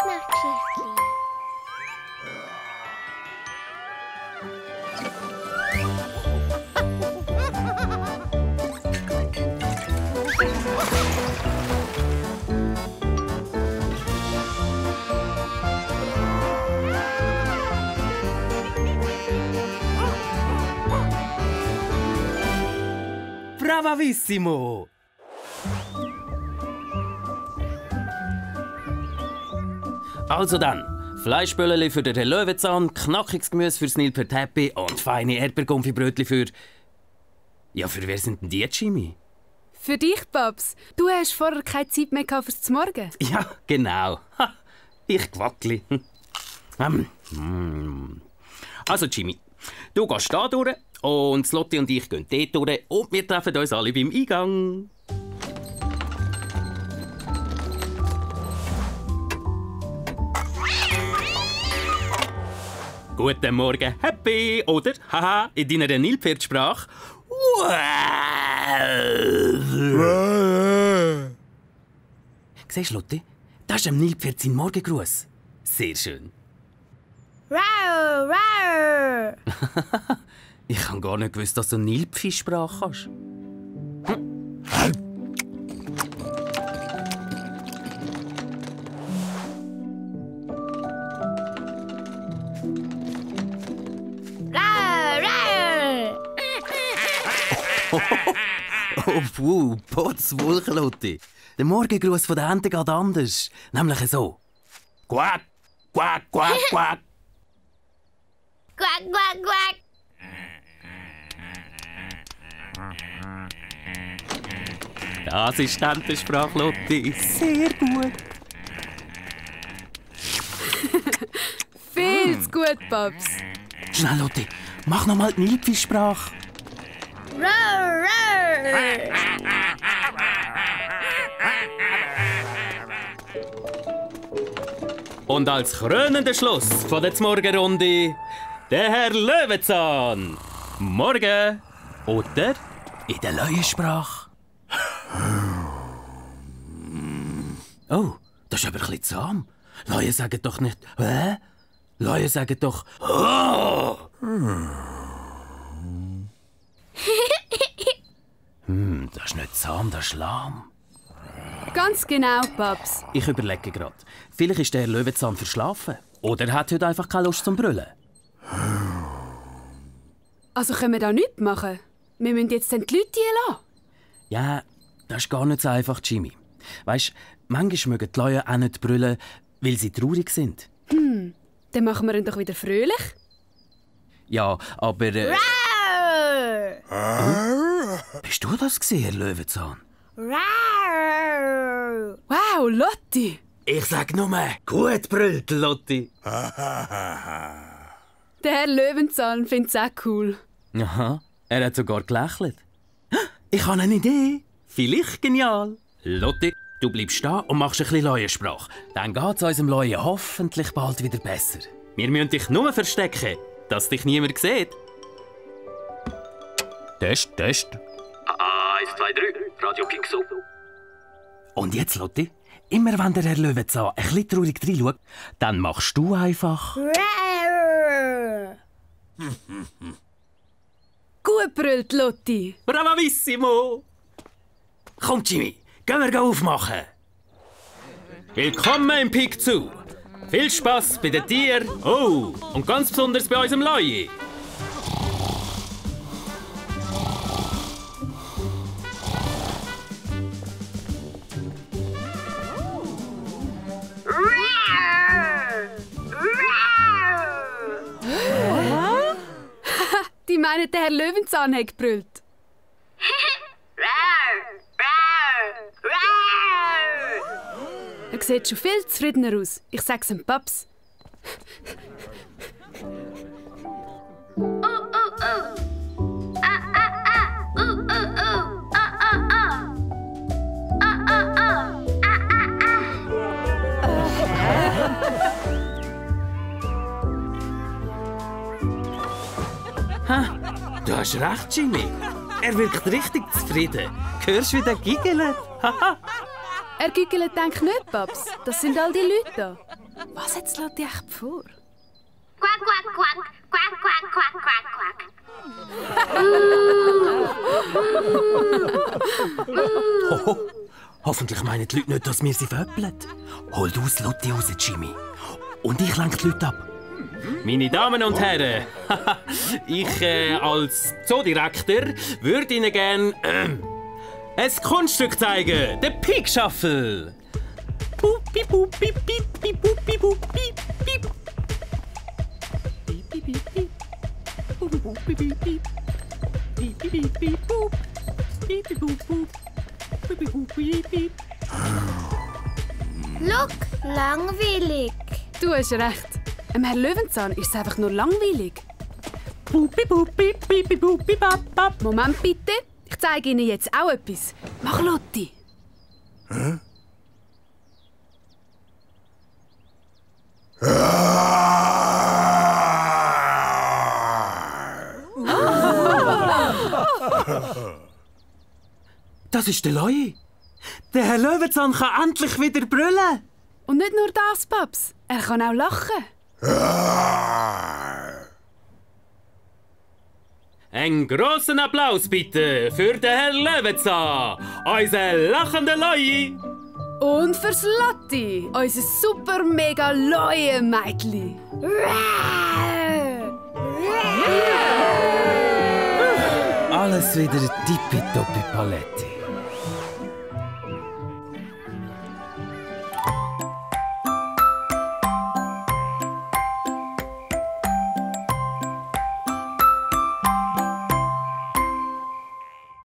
Mitmachgeschichtli. Bravissimo! Also dann, Fleischbölleli für den Herr Löwenzahn, knackiges Gemüse fürs Nilpferd Happy und feine Erdbeerkonfibrötli für... Ja, für wer sind denn die, Jimmy? Für dich, Babs. Du hast vorher keine Zeit mehr fürs Morgen. Ja, genau. Ha, ich Quackli. Also, Jimmy, du gehst da durch und Lotti und ich gehen dort durch und wir treffen uns alle beim Eingang. Guten Morgen, Happy, oder? Haha, in deiner Nilpferdsprache. Siehst du, Lotti? Das ist dem Nilpferd sein Morgengruß. Sehr schön. Rau, rau. Ich habe gar nicht gewusst, dass du Nilpfischsprache hast. Oh, puh, Potzwolke, Lotti. Der Morgengruß von der Ente geht anders. Nämlich so. Quack, quack, quack, quack. Quack, quack, quack. Das ist die Entensprache, Lotti. Sehr gut. Viel zu gut, Babs. Schnell, Lotti. Mach noch mal die Nilpfischsprache. Rau, rau. Und als krönender Schluss von der Morgenrunde der Herr Löwenzahn. Morgen. Oder in der Laiensprache. Oh, das ist aber ein bisschen zahm. Laien sagen doch nicht «Hä?» Laien sagen doch «Oh!» Das ist nicht zahm, das ist lahm. Ganz genau, Babs. Ich überlege gerade. Vielleicht ist der Herr Löwenzahn verschlafen. Oder er hat heute einfach keine Lust zum Brüllen. Also können wir da nichts machen? Wir müssen jetzt dann die Leute hier lassen. Ja, das ist gar nicht so einfach, Jimmy. Weisst, manchmal mögen die Leute auch nicht brüllen, weil sie traurig sind. Dann machen wir ihn doch wieder fröhlich. Ja, aber... Rau. Bist du das gesehen, Herr Löwenzahn? Rau. Wow, Lotti. Ich sag nur, gut brüllt, Lotti. Der Herr Löwenzahn findet es auch cool. Aha, er hat sogar gelächelt. Ich habe eine Idee. Vielleicht genial. Lotti, du bleibst da und machst ein bisschen Laiensprache. Dann geht es unserem Laien hoffentlich bald wieder besser. Wir müssen dich nur verstecken, dass dich niemand sieht. Test, Test. 1, 2, 3, Radio Kingso. Und jetzt, Lotti, immer wenn der Herr Löwenzahn ein bisschen traurig reinschaut, dann machst du einfach... Rau. Gut brüllt, Lotti. Bravissimo! Komm, Jimmy, gehen wir aufmachen. Willkommen im Pig Zoo. Viel Spass bei den Tieren. Oh, und ganz besonders bei unserem Laie. Die meinen, der Herr Löwenzahn hat gebrüllt. Er sieht schon viel zufriedener aus. Ich sag's dem Paps. Du hast recht, Jimmy. Er wirkt richtig zufrieden. Hörst du, wie der giggelt? Er giggelt, denkt nicht, Paps. Das sind all die Leute da. Was hat Lotti echt vor? Quack, quack, quack, quack, quack, quack, quack, quack. Hoho. Hoffentlich meinen die Leute nicht, dass wir sie veräppeln. Hol du das Lotti raus, Jimmy. Und ich lenke die Leute ab. Meine Damen und Herren, ich als Zoodirektor würde Ihnen gerne ein Kunststück zeigen. Den Pig Shuffle. Pup, piep, pup, piep, piep, piep, pup, piep, pup, piep, piep. Piep, piep, piep, piep. Pup, pup, piep, piep, piep. Piep, piep, piep, piep, pup. Piep, piep, pup, pup. Piep, piep, pup, piep, piep. Look, langweilig. Du hast recht. Herr Löwenzahn ist es einfach nur langweilig. Moment bitte. Ich zeige Ihnen jetzt auch etwas. Mach, Lotti. Hä? Das ist der Loi. Der Herr Löwenzahn kann endlich wieder brüllen. Und nicht nur das, Paps. Er kann auch lachen. Einen grossen Applaus bitte für den Herrn Löwenzahn, unseren lachenden Loi. Und fürs Lotti, unser super mega Leue-Mädchen. Alles wieder tippitoppi Paletti.